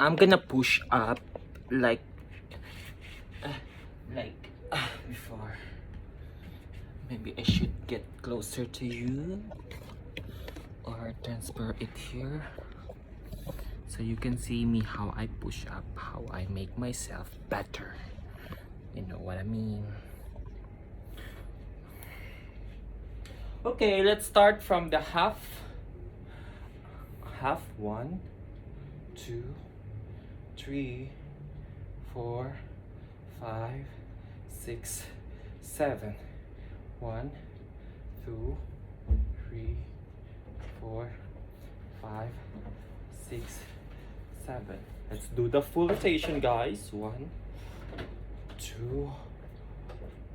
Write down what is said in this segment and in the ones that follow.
I'm gonna push up like before. Maybe I should get closer to you or transfer it here so you can see me how I push up, how I make myself better. You know what I mean? Okay, let's start from the half. Half. 1, 2, 3, 4, 5, 6, 7. 1, 2, 3, 4, 5, 6, 7. Let's do the full rotation, guys. 1, 2,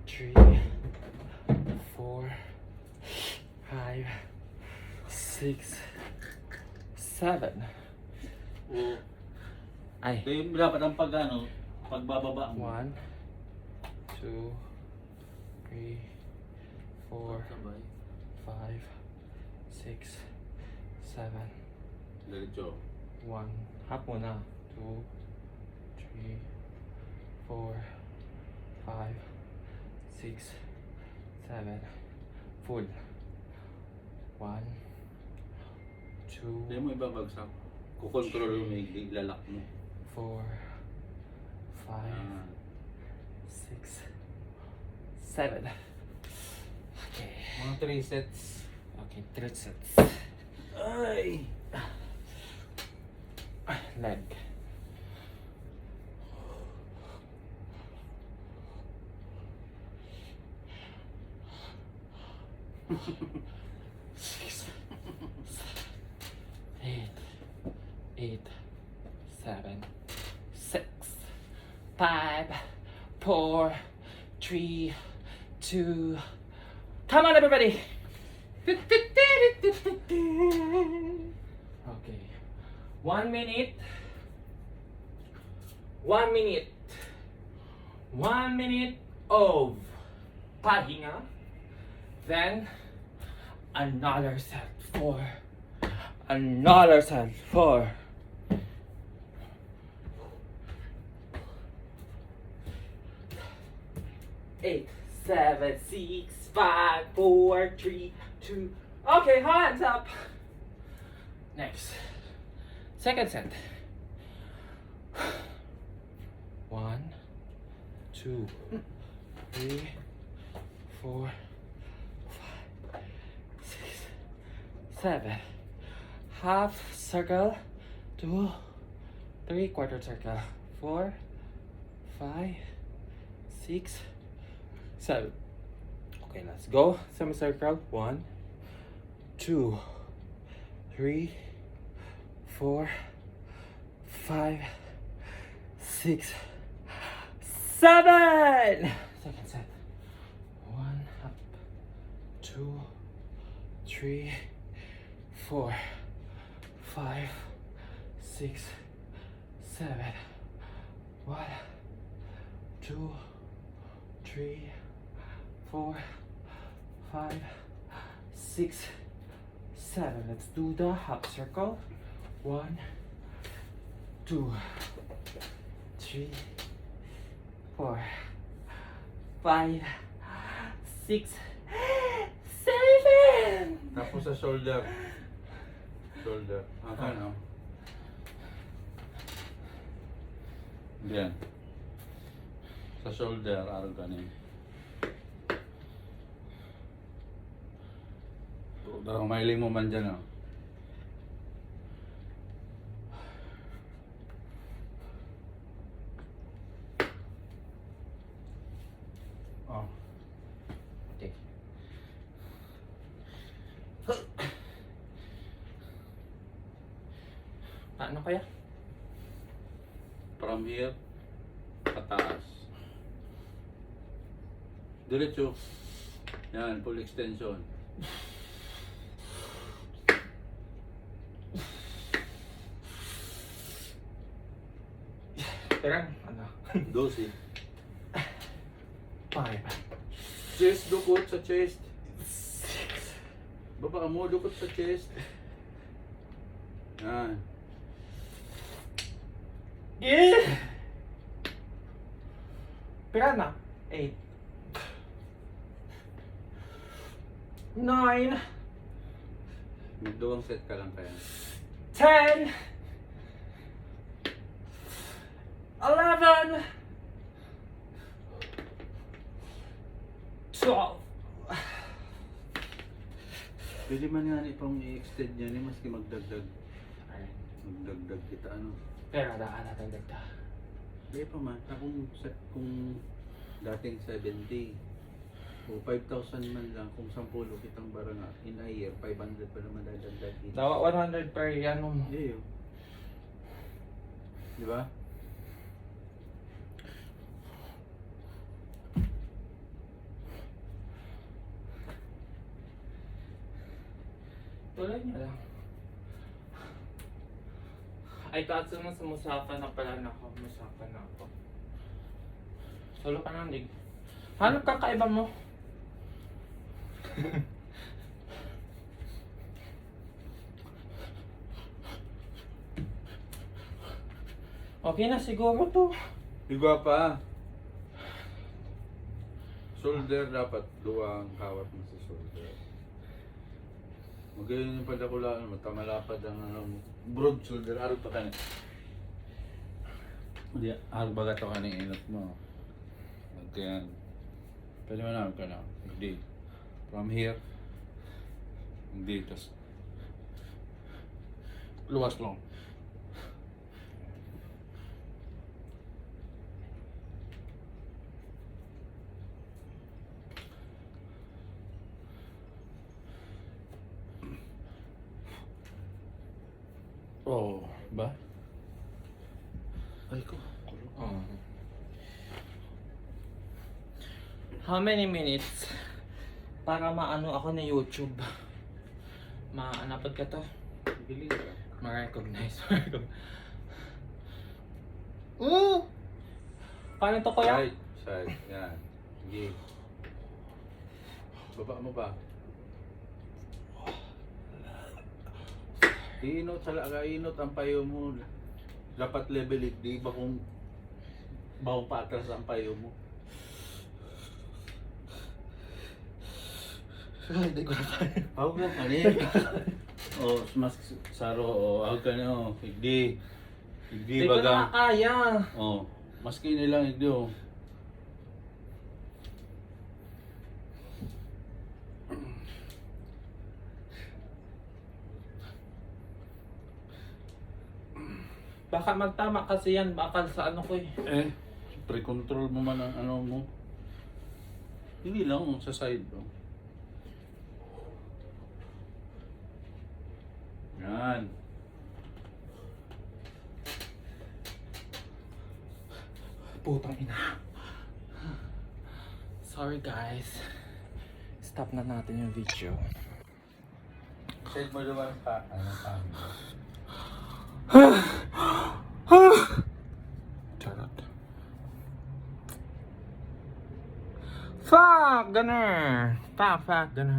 3, 4, 5, 6, 7. Oo. Ay. Ito yung dapat ang pagbababa mo. 1, 2, 3, 4, Sabay. 5, 6, 7. Diretso. 1. Half muna. 2, 3, 4, 5, 6, 7. Full. 1, 2, Hindi mo ibabagsak. Kukontrol mo yung ilalak mo. 4, 5, Ah. 6, 7. Okay. Mga 3 sets. Okay, 3 sets. Ay! Leg. Six, 8, 7, 6, 5, 4, 3, 2. Come on, everybody! Okay. 1 minute. 1 minute. 1 minute of pahinga. Then another set for another set for 8, 7, 6, 5, 4, 3, 2. Okay, hands up. Next. Second set. 1, 2, 3, 4, 5, 6, 7. Half circle. 2, 3 quarter circle. 4, 5, 6, 7. Okay, let's go. Semicircle. 1, 2, 3, 4, 5, 6, 7. Second set. 1 up, 2, 3, 4, 5, 6, 7. 1, 2, 3, 4, 5, 6, 7. Let's do the half circle. 1, 2, 3, 4, 5, 6, 7. Tapos sa shoulder. Shoulder. Ano? Yan. Sa shoulder, araw ganin. Darang mailing mo man dyan, oh. Oh. Okay. Paano kaya? From here, pataas. Diretso. Yan, full extension. Perang, ano? 12. 5, Chest, dukot sa chest. 6, Baba mo, dukot sa chest. Yan. Pira na. 8. 9. Magdawang set ka lang kaya. 10. 11. 12. Pwede man nga pang i-extend yan eh, maski magdagdag. Magdagdag kita ano. Pero daan natin dagdag. Hindi pa man, kung dating 70 o 5,000 man lang, kung 10 kitang baranga, in a year, 500 pa naman dadagdag dito. Dawa 100 per ano mo. Hindi yun. Di ba? Tulad niya lang. Ay, kaso na sa Musaka na pala Musaka na ako. Solo ka na, Nig. Hanap ka kaiba mo. Okay na siguro to. Iba pa. Shoulder dapat luwang kawat mo sa shoulder. Magayon yung padakulaan mo, tamalapad ang ano mo. Broad shoulder, arog pa ka na. Hindi, arog baga ito ka ng inot mo. Kaya, pwede mo naman ka na. Hindi. From here, hindi. Tas, luwas lang. Oh, ba? Ay ko. Oh. How many minutes para maano ako na YouTube? Maanapad ka to? Bilis ka. Ma-recognize. Paano to kuya? Side, side. Yan. Sige. Baba mo ba? Inot talaga, inot ang payo mo. Dapat level it, di ba kung bago pa atras ang payo mo? Hindi ko na kaya. Hawag lang ka rin. O, mas saro, o, hawag ka na, o. Higdi. Higdi Hindi ko na baga. kaya. O, maski nilang higdi, o. Baka magtama kasi yan, bakal sa ano ko eh. Pre-control mo man ang ano mo. Hindi lang, o, sa side, o. Yan. Putang ina. Sorry guys. Stop na natin yung video. Side mo naman pa, ano pa. Charot. Fuck, gunner. Fuck, gunner.